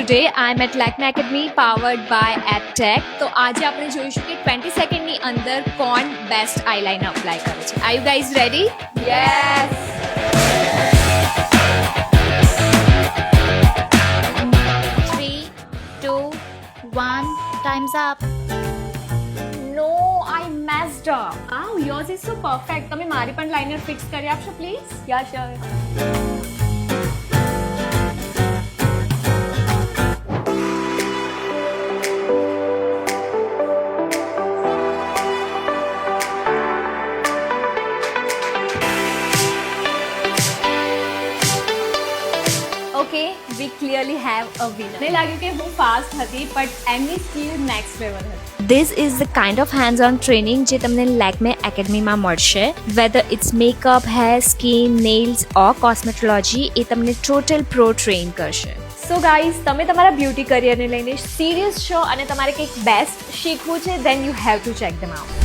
today I'm at Lakme Academy powered by EdTech. તો આજે આપણે જોઈશું કે 20 સેકન્ડની અંદર કોણ બેસ્ટ આઈલાઇનર અપ્લાય કરે છે. Are you guys ready? Yes. Three, two, one. Time's up. No, I messed up. Wow, yours is so perfect. તમે મારી પણ લાઇનર ફિક્સ કરી આપશો please? Yeah, sure. Okay we clearly have a winner. મને લાગ્યું કે હું ફાસ્ટ હતી બટ એમની સ્કિલ નેક્સ્ટ લેવલ હતી. This is the kind of hands-on training જે તમને Lakme એકેડમીમાં મળશે. Whether it's makeup, hair, skin, nails or cosmetology, એ તમને ટોટલ પ્રો ટ્રેન કરશે. સો ગાઈઝ, તમે તમારા બ્યુટી કરિયરને લઈને સિરિયસ છો અને તમારે કંઈક બેસ્ટ શીખવું છે, then you have to check them out.